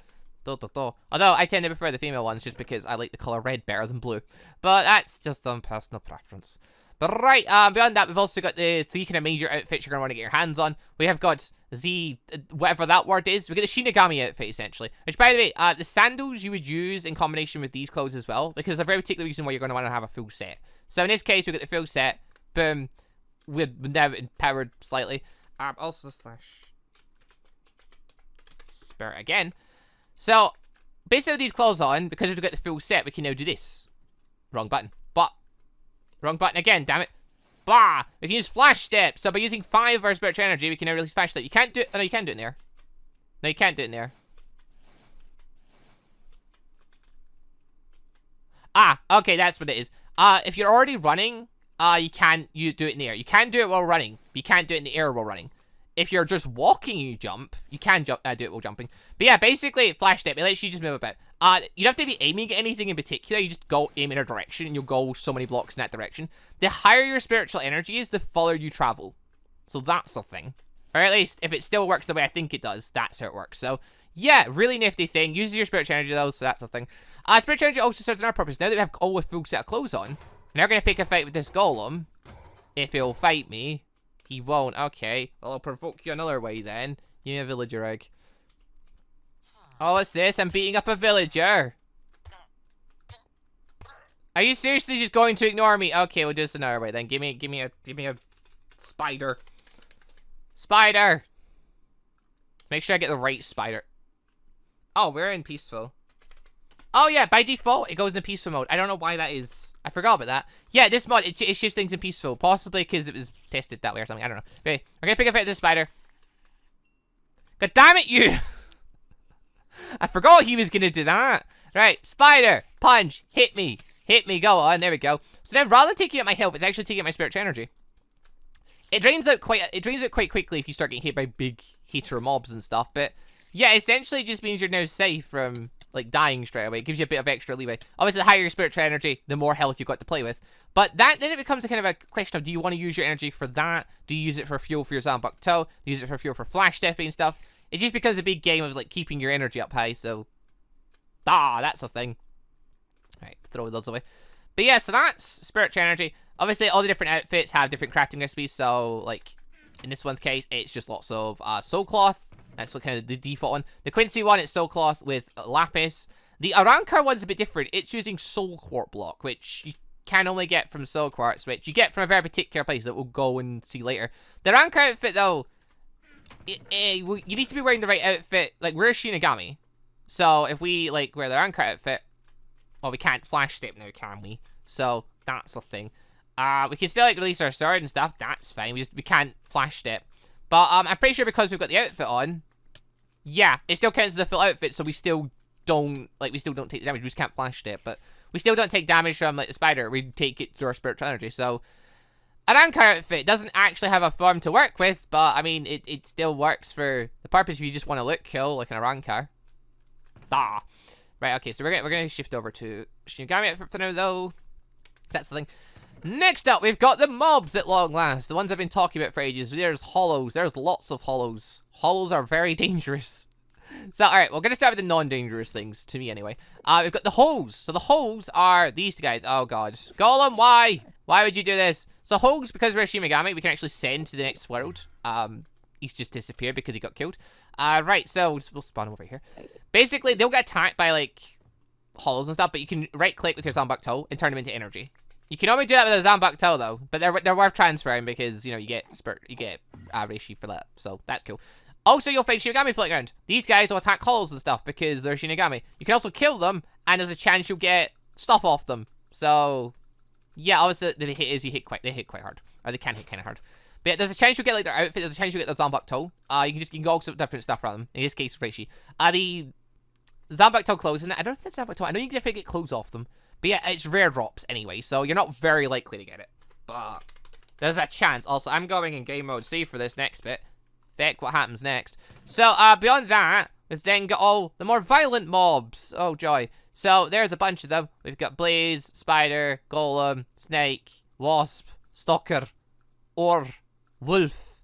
Although, I tend to prefer the female ones just because I like the colour red better than blue. But that's just personal preference. But right, beyond that, we've also got the 3 kind of major outfits you're going to want to get your hands on. We have got the, whatever that word is. We get the Shinigami outfit, essentially. Which, by the way, the sandals you would use in combination with these clothes as well. Because there's a very particular reason why you're going to want to have a full set. So in this case, we get the full set. Boom. We're now empowered slightly. Also slash spirit again. So, basically with these clothes on, because we've got the full set, we can now do this. Wrong button. But, wrong button again, damn it. Bah! We can use flash step. So by using 5 of our spiritual energy, we can now release flash step. You can't do it. Oh, no, you can do it in there. No, you can't do it in there. Ah, okay, that's what it is. If you're already running, you do it in the air. You can do it while running, but you can't do it in the air while running. If you're just walking and you jump, you can jump, do it while jumping. But yeah, basically, flash step, it lets you just move about. You don't have to be aiming at anything in particular. You just go aim in a direction and you'll go so many blocks in that direction. The higher your spiritual energy is, the further you travel. So that's the thing. Or at least, if it still works the way I think it does, that's how it works. So yeah, really nifty thing. Uses your spiritual energy though, so that's the thing. Spiritual energy also serves another purpose. Now that we have all a full set of clothes on, we're now going to pick a fight with this golem. If he'll fight me. He won't. Okay. Well, I'll provoke you another way then. Give me a villager egg. Oh, what's this? I'm beating up a villager. Are you seriously just going to ignore me? Okay, we'll do this another way then. Give me a spider. Spider. Make sure I get the right spider. Oh, we're in peaceful. Oh yeah, by default, it goes into peaceful mode. I don't know why that is. I forgot about that. Yeah, this mod, it shifts things in peaceful. Possibly because it was tested that way or something. I don't know. Okay, we're gonna pick a fight with this spider. God damn it, you! I forgot he was gonna do that. Right, spider, punch, hit me. Hit me, go on, there we go. So now, rather than taking out my health, it's actually taking out my spiritual energy. It drains out quite quickly if you start getting hit by big hater mobs and stuff, but yeah, essentially it just means you're now safe from like dying straight away. It gives you a bit of extra leeway. Obviously, the higher your spiritual energy, the more health you've got to play with. But then it becomes a kind of a question of, do you want to use your energy for that? Do you use it for fuel for your Zanpakuto? Do you use it for fuel for flash stepping and stuff? It just becomes a big game of like keeping your energy up high, so that's a thing. Right, throw those away. But yeah, so that's spiritual energy. Obviously, all the different outfits have different crafting recipes, so like in this one's case, it's just lots of soul cloth. That's what kind of the default one. The Quincy one, it's soul cloth with lapis. The Arankar one's a bit different. It's using soul quartz block, which you can only get from soul quartz, which you get from a very particular place that we'll go and see later. The Arankar outfit, though, you need to be wearing the right outfit. Like, we're a Shinigami. So, if we, like, wear the Arankar outfit, well, we can't flash step now, can we? So, that's the thing. We can still, like, release our sword and stuff. That's fine. We can't flash step. But I'm pretty sure because we've got the outfit on, yeah, it still counts as a full outfit, so we still don't take the damage. We just can't flash step, but we still don't take damage from, like, the spider. We take it through our spiritual energy, so an Arankar outfit doesn't actually have a form to work with, but, I mean, it still works for the purpose if you just want to look cool, like an Arankar. Right, Right, okay, so we're gonna shift over to Shinigami outfit for now, though. That's the thing. Next up, we've got the mobs at long last. The ones I've been talking about for ages. There's hollows. There's lots of hollows. Hollows are very dangerous. So, alright, we're gonna start with the non-dangerous things, to me anyway. We've got the hoes. So the hoes are these guys. Oh god. Golem, why? Why would you do this? So hoes, because we're Shinigami, we can actually send to the next world. He's just disappeared because he got killed. Right, so we'll spawn him over here. Basically, they'll get attacked by, like, hollows and stuff, but you can right-click with your Zanpakuto and turn them into energy. You can only do that with a Zanpakuto, though, but they're worth transferring because, you know, you get Reishi for that, so that's cool. Also, you'll find Shinigami floating around. These guys will attack hollows and stuff because they're Shinigami. You can also kill them, and there's a chance you'll get stuff off them. So, yeah, obviously, they hit quite hard, or they can hit kind of hard. But yeah, there's a chance you'll get, like, their outfit, there's a chance you'll get their Zanpakuto. You can go some different stuff from them. In this case, Reishi. The Zanpakuto clothes, and I don't know if that's Zanpakuto. I know you can definitely get clothes off them. But yeah, it's rare drops anyway, so you're not very likely to get it. But there's a chance. Also, I'm going in game mode C for this next bit. Feck, what happens next? So, beyond that, we've then got all the more violent mobs. Oh, joy. So, there's a bunch of them. We've got Blaze, Spider, Golem, Snake, Wasp, Stalker, Or, Wolf,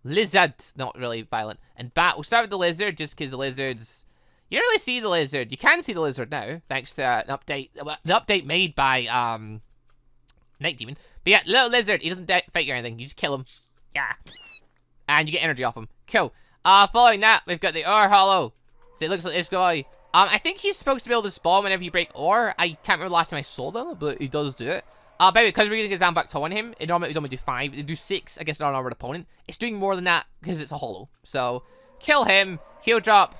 Lizard, not really violent, and Bat. We'll start with the Lizard, just because the Lizard's... You don't really see the Lizard. You can see the Lizard now, thanks to an update. The update made by, Night Demon. But yeah, little Lizard, he doesn't fight you or anything. You just kill him. Yeah. And you get energy off him. Cool. Following that, we've got the Ore Hollow. So it looks like this guy. I think he's supposed to be able to spawn whenever you break ore. I can't remember the last time I saw them, but he does do it. By the way, because we're using a Zanpakuto on him, it normally would only do 5. It do 6 against an unarmored opponent. It's doing more than that because it's a hollow. So, kill him. He'll drop.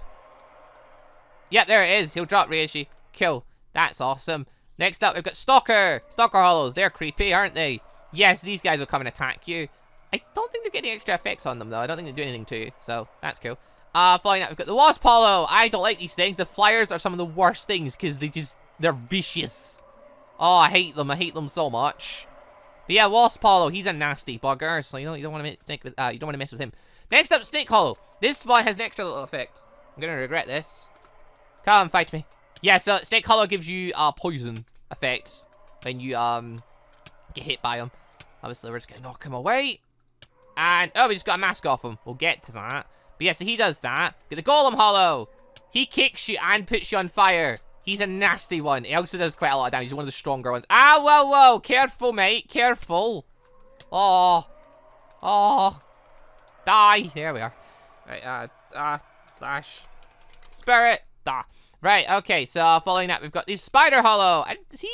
Yep, there it is. He'll drop Reishi. Cool. That's awesome. Next up, we've got Stalker. Stalker hollows. They're creepy, aren't they? Yes, these guys will come and attack you. I don't think they've got any extra effects on them, though. I don't think they do anything to you. So, that's cool. Following that, we've got the Wasp Hollow. I don't like these things. The flyers are some of the worst things because they're vicious. Oh, I hate them. I hate them so much. But yeah, Wasp Hollow. He's a nasty bugger, so you don't want to mess with him. Next up, Snake Hollow. This one has an extra little effect. I'm gonna regret this. Come fight me. Yeah, so Snake Hollow gives you a poison effect when you get hit by him. Obviously, we're just gonna knock him away. And oh, we just got a mask off him. We'll get to that. But yeah, so he does that. Get the Golem Hollow. He kicks you and puts you on fire. He's a nasty one. He also does quite a lot of damage. He's one of the stronger ones. Ah, whoa, whoa. Careful, mate. Careful. Oh. Oh. Die. There we are. Right, slash. Spirit. Da. Right, okay. So, following that, we've got this Spider Hollow. Does he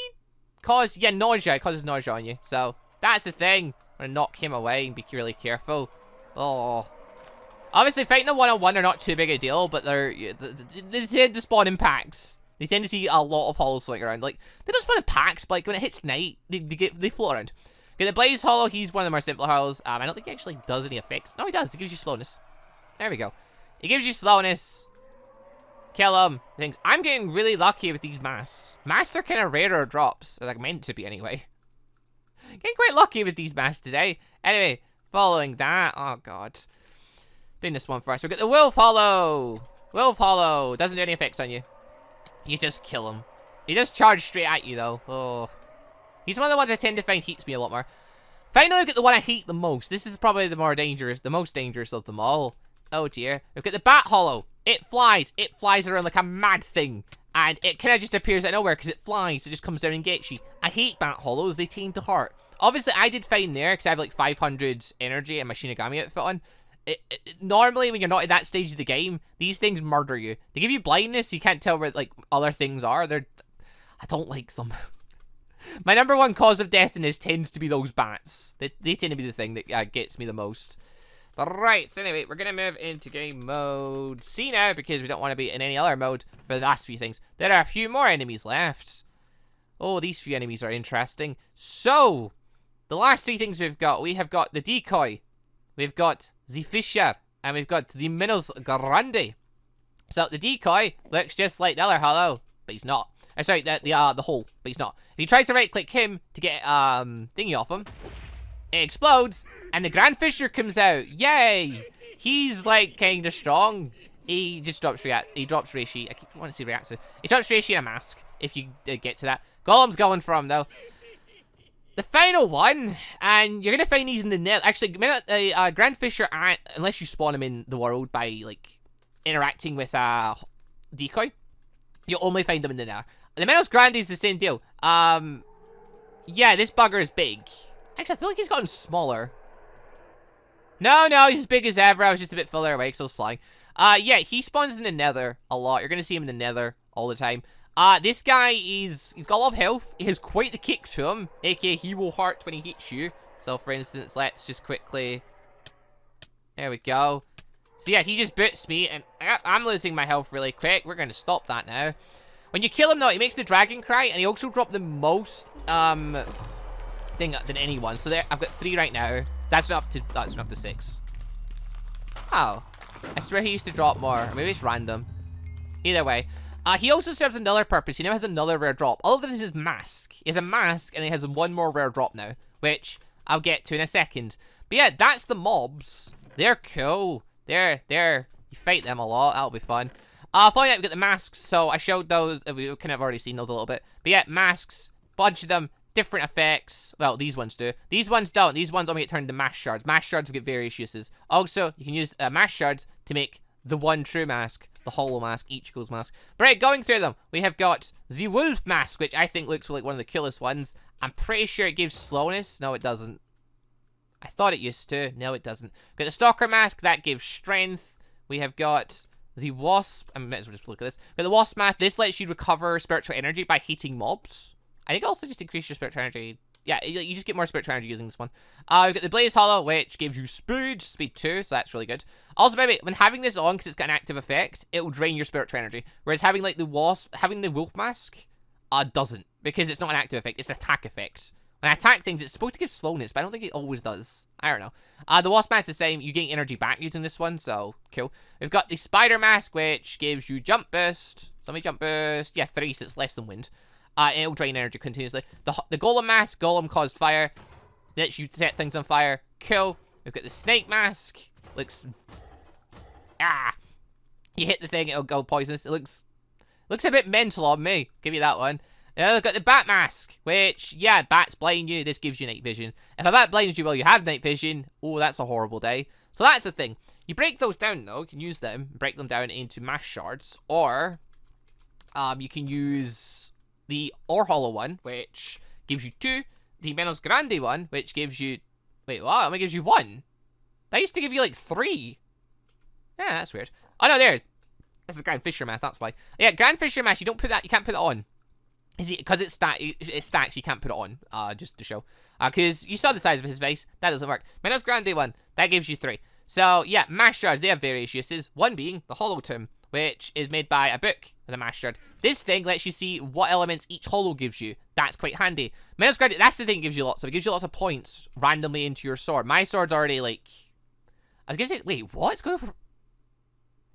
cause... Yeah, nausea. It causes nausea on you. So, that's the thing. I'm gonna knock him away and be really careful. Oh. Obviously, fighting a one-on-one are not too big a deal, but they tend to spawn in packs. They tend to see a lot of hollows floating around. Like, they don't spawn in packs, but like, when it hits night, they float around. Okay, the Blaze Hollow, he's one of the more simpler hollows. I don't think he actually does any effects. No, he does. He gives you slowness. There we go. He gives you slowness. Kill him. Things. I'm getting really lucky with these masks. Masks are kind of rarer drops. They're like meant to be anyway. Getting quite lucky with these masks today. Anyway, following that. Oh, God. Doing this one first. We've got the Wolf Hollow. Wolf Hollow. Doesn't do any effects on you. You just kill him. He does charge straight at you, though. Oh. He's one of the ones I tend to find heats me a lot more. Finally, we've got the one I hate the most. This is probably the most dangerous of them all. Oh, dear. We've got the Bat Hollow. It flies. It flies around like a mad thing. And it kind of just appears out of nowhere because it flies. It just comes down and gets you. I hate Bat Hollows. They tend to hurt. Obviously, I did fine there because I have like 500 energy and my Shinigami outfit on. Normally, when you're not at that stage of the game, these things murder you. They give you blindness. You can't tell where like other things are. I don't like them. My #1 cause of death in this tends to be those bats. They tend to be the thing that gets me the most. But right, so anyway, we're going to move into game mode C now because we don't want to be in any other mode for the last few things. There are a few more enemies left. Oh, these few enemies are interesting. So, the last 3 things we have got the Decoy, we've got the Fisher, and we've got the Minos Grande. So, the Decoy looks just like the other hollow, but he's not. Sorry, the hole, but he's not. If you try to right-click him to get thingy off him, it explodes, and the Grand Fisher comes out. Yay! He's, like, kind of strong. he just drops he drops Reishi. I keep wanting to say Reactor. He drops Reishi and a mask, if you get to that. Golem's going for him, though. The final one, and you're going to find these in the net. Actually, Grand Fisher aren't, unless you spawn them in the world by, like, interacting with a decoy, you'll only find them in the nether. The Menos Grande is the same deal. Yeah, this bugger is big. Actually, I feel like he's gotten smaller. No, he's as big as ever. I was just a bit further away because I was flying. Yeah, he spawns in the nether a lot. You're going to see him in the nether all the time. This guy, he's got a lot of health. He has quite the kick to him, aka he will hurt when he hits you. So, for instance, let's just quickly... There we go. So, yeah, he just boots me, and I'm losing my health really quick. We're going to stop that now. When you kill him, though, he makes the dragon cry, and he also dropped the most, thing than anyone. So, there, I've got 3 right now. That's not up to 6. Oh. I swear he used to drop more. Or maybe it's random. Either way. He also serves another purpose. He now has another rare drop. All of this is his mask. He has a mask, and he has one more rare drop now, which I'll get to in a second. But yeah, that's the mobs. They're cool. You fight them a lot. That'll be fun. Following that, we've got the masks. So I showed those. We've kind of already seen those a little bit. But yeah, masks. Bunch of them. Different effects. Well, these ones do. These ones don't. These ones only get turned into mask shards. Mask shards will get various uses. Also, you can use mask shards to make the one true mask. The hollow mask, Ichigo's mask. But right, going through them, we have got the wolf mask, which I think looks like one of the coolest ones. I'm pretty sure it gives slowness. No, it doesn't. I thought it used to. No, it doesn't. We've got the stalker mask. That gives strength. We have got the wasp. I might as well just look at this. We've got the wasp mask. This lets you recover spiritual energy by hitting mobs. I think it also just increases your spiritual energy. Yeah, you just get more spiritual energy using this one. We've got the Blaze Hollow, which gives you speed 2, so that's really good. Also, maybe when having this on, because it's got an active effect, it will drain your spiritual energy. Whereas having, like, the wasp, having the wolf mask, doesn't. Because it's not an active effect, it's an attack effect. When I attack things, it's supposed to give slowness, but I don't think it always does. I don't know. The wasp mask is the same. You gain energy back using this one, so cool. We've got the spider mask, which gives you jump boost. So many jump boost. Yeah, 3, so it's less than wind. It'll drain energy continuously. The golem mask, golem caused fire. Lets you set things on fire. Cool. We've got the snake mask. Looks... You hit the thing, it'll go poisonous. It looks a bit mental on me. Give you that one. We've got the bat mask, which, yeah, bats blind you. This gives you night vision. If a bat blinds you while you have night vision, oh, that's a horrible day. So that's the thing. You break those down, though. You can use them. Break them down into mass shards. Or, you can use... the Ore Hollow one, which gives you 2. The Menos Grande one, which gives you... Wait, what? It only gives you 1. That used to give you, like, 3. Yeah, that's weird. Oh, no, there's... This is Grand Fisher mask, that's why. Yeah, Grand Fisher mask, you don't put that... You can't put it on. Is it... Because it stacks, you can't put it on. Just to show. Because you saw the size of his face. That doesn't work. Menos Grande one, that gives you 3. So, yeah, mass shards, they have various uses. One being the Hollow Tomb, which is made by a book with a mass shard. This thing lets you see what elements each hollow gives you. That's quite handy. Menos Grande, that's the thing it gives you lots of. It gives you lots of points randomly into your sword. My sword's already, like... I was gonna say, wait, what? It's going for...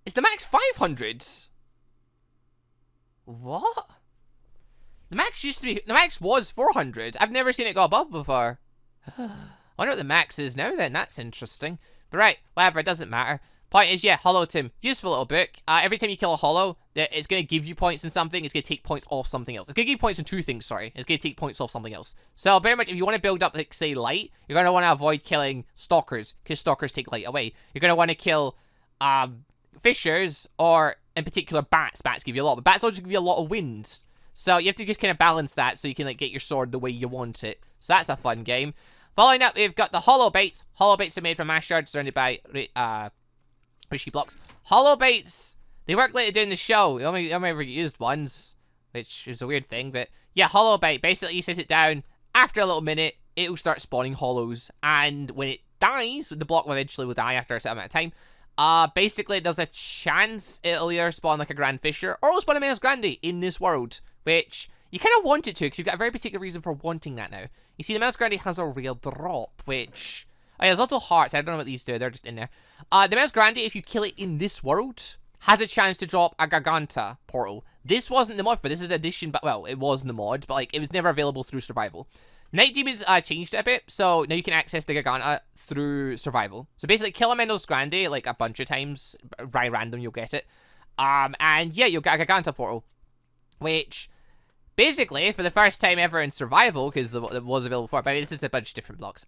It's the max 500? What? The max used to be... The max was 400. I've never seen it go above before. I wonder what the max is now then. That's interesting. But right, whatever, it doesn't matter. Point is, yeah, Hollow Tomb. Useful little book. Every time you kill a hollow, it's going to give you points in something. It's going to take points off something else. It's going to give you points in 2 things, sorry. It's going to take points off something else. So, very much, if you want to build up, like, say, light, you're going to want to avoid killing stalkers, because stalkers take light away. You're going to want to kill, fishers, or, in particular, bats. Bats give you a lot, but bats also give you a lot of wind. So, you have to just kind of balance that so you can, like, get your sword the way you want it. So, that's a fun game. Following up, we've got the Hollow Baits. Hollow Baits are made from mass shards surrounded by, Rishi blocks. Hollow Baits, they work later during the show. I only ever used once, which is a weird thing, but yeah, Hollow Bait, basically you set it down, after a little minute, it'll start spawning hollows, and when it dies, the block eventually will die after a certain amount of time, basically there's a chance it'll either spawn like a Grand Fisher, or it'll spawn a Menos Grande in this world, which you kind of want it to, because you've got a very particular reason for wanting that now. You see, the Menos Grande has a real drop, which... Oh yeah, there's also hearts. I don't know what these do. They're just in there. The Menos Grande, if you kill it in this world, has a chance to drop a Garganta portal. This wasn't the mod for this. Is an addition, but well, it was in the mod, but like it was never available through survival. Night Demons changed it a bit, so now you can access the Garganta through survival. So basically, kill a Mendel's Grande like a bunch of times, right random, you'll get it. And yeah, you'll get a Garganta portal, which basically, for the first time ever in survival, because it was available before, but this is a bunch of different blocks.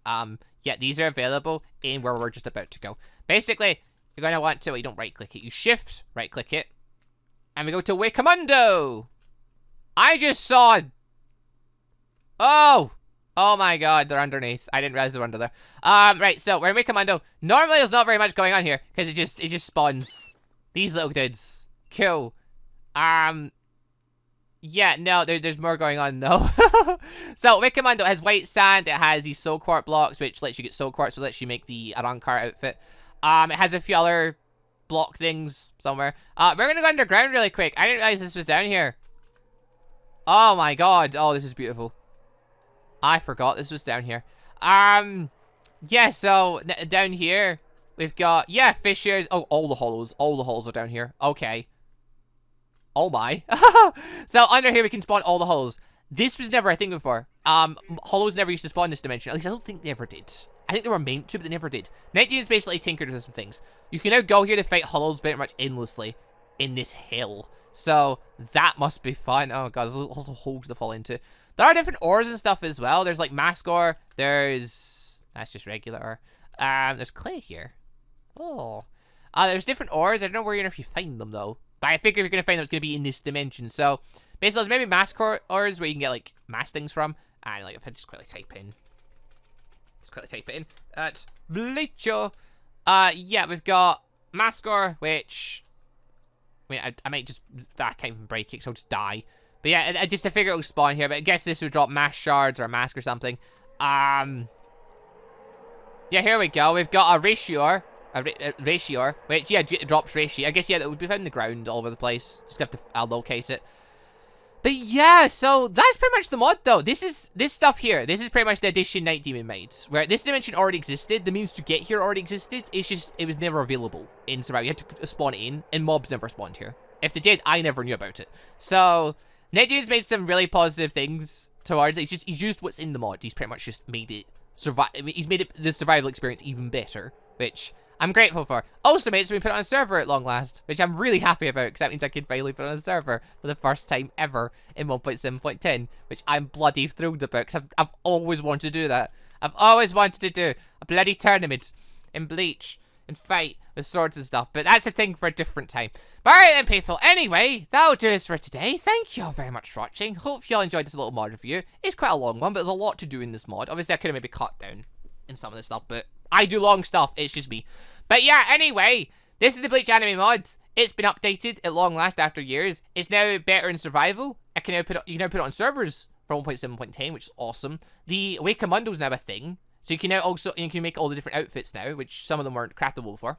Yeah, these are available in where we're just about to go. Basically, you're going to want to, well, you don't right-click it, you shift, right-click it, and we go to Wakamundo. I just saw... Oh! Oh my god, they're underneath. I didn't realize they were under there. Right, so we're in Wakamundo. Normally, there's not very much going on here, because it just spawns these little dudes. Cool. Yeah, no, there's more going on, though. So, Wakamundo has white sand. It has these soul quartz blocks, which lets you get soul quartz, so lets you make the Arankar outfit. It has a few other block things somewhere. We're gonna go underground really quick. I didn't realize this was down here. Oh my god. Oh, this is beautiful. I forgot this was down here. Yeah, so, down here, we've got, yeah, fissures. Oh, all the hollows. All the holes are down here. Okay. Oh my. So under here we can spawn all the hollows. This was never a thing before. Hollows never used to spawn in this dimension. At least I don't think they ever did. I think they were meant to, but they never did. Night Demons basically tinkered with some things. You can now go here to fight hollows pretty much endlessly in this hill. So that must be fun. Oh god, there's also holes to fall into. There are different ores and stuff as well. There's like mask ore. There's... That's just regular ore. There's clay here. Oh. There's different ores. I don't know where you're gonna find them though. But I figure if you're going to find them, it's going to be in this dimension. So, basically, there's maybe mask ores where you can get, like, mask things from. And, like, if I just quickly type in. At Bleach. Yeah, we've got mask ore, which... I mean, I might just... I can't even break it, so I'll just die. But yeah, just to figure it will spawn here. But I guess this would drop mask shards or a mask or something. Yeah, here we go. We've got a ratio. Ratio, which, yeah, it drops ratio. I guess, yeah, that would be found in the ground all over the place. Just have to locate it. But yeah, so that's pretty much the mod, though. This stuff here. This is pretty much the addition Night Demon made. Where this dimension already existed. The means to get here already existed. It's just, it was never available in survival. You had to spawn it in, and mobs never spawned here. If they did, I never knew about it. So, Night Demon's made some really positive things towards it. He's used what's in the mod. He's pretty much just made it he's made the survival experience even better, which I'm grateful for. Also made it so we put it on a server at long last, which I'm really happy about, because that means I can finally put it on a server for the first time ever in 1.7.10, which I'm bloody thrilled about, because I've always wanted to do that. I've always wanted to do a bloody tournament in Bleach and fight with swords and stuff, but that's a thing for a different time. But alright then, people, anyway, that'll do us for today. Thank you all very much for watching. Hope you all enjoyed this little mod review. It's quite a long one, but there's a lot to do in this mod. Obviously, I could have maybe cut down in some of this stuff, but I do long stuff, it's just me. But yeah, anyway, this is the Bleach anime mod. It's been updated at long last after years. It's now better in survival. You can now put it on servers for 1.7.10, which is awesome. The Wakamundo's now a thing. So you can now also, you can make all the different outfits now, which some of them weren't craftable before.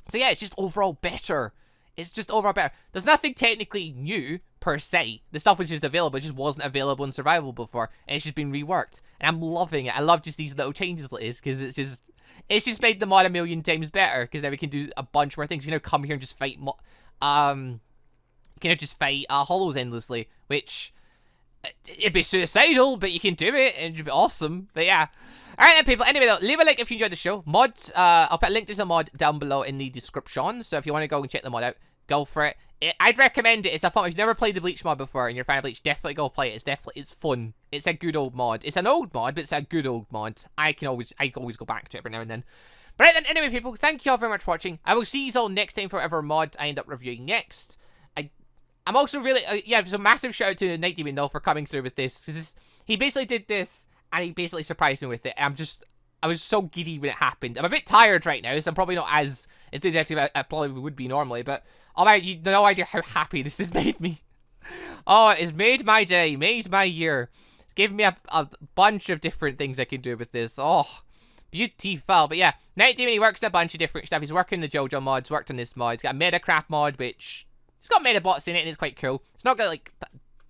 So yeah, it's just overall better. It's just overall better. There's nothing technically new, per se. The stuff was just available. It just wasn't available in survival before. And it's just been reworked. And I'm loving it. I love just these little changes it is, because it's just made the mod a million times better, because now we can do a bunch more things. You know, come here and just fight, hollows endlessly, which, it'd be suicidal, but you can do it, and it'd be awesome. But yeah. Alright then, people. Anyway, though, leave a like if you enjoyed the show. I'll put a link to the mod down below in the description, so if you want to go and check the mod out, go for it. I'd recommend it. It's a fun. If you've never played the Bleach mod before and you're a fan of Bleach, definitely go play it. It's fun. It's a good old mod. It's an old mod, but it's a good old mod. I can always go back to it every now and then. But right then, anyway, people, thank you all very much for watching. I will see you all next time for whatever mod I end up reviewing next. I'm also really, yeah, so massive shout out to Night Demon though for coming through with this, because he basically did this, and he basically surprised me with it. I was so giddy when it happened. I'm a bit tired right now, so I'm probably not as enthusiastic about I probably would be normally, but oh man, you have no idea how happy this has made me. Oh, it's made my day, made my year. It's given me a bunch of different things I can do with this. Oh, beautiful. But yeah, Night Demon, he works on a bunch of different stuff. He's working the JoJo mods, worked on this mod. He's got a Metacraft mod, which it's got meta bots in it, and it's quite cool. It's not got like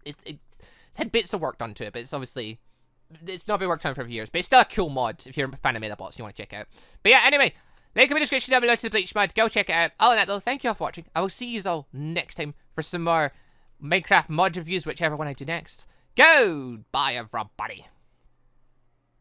it's had bits of work done to it, but it's obviously it's not been worked on for years. But it's still a cool mod if you're a fan of meta bots. You want to check it out. But yeah, anyway, link in the description down below to the Bleach mod. Go check it out. Other than that though, thank you all for watching. I will see you all next time for some more Minecraft mod reviews, whichever one I do next. Goodbye, everybody.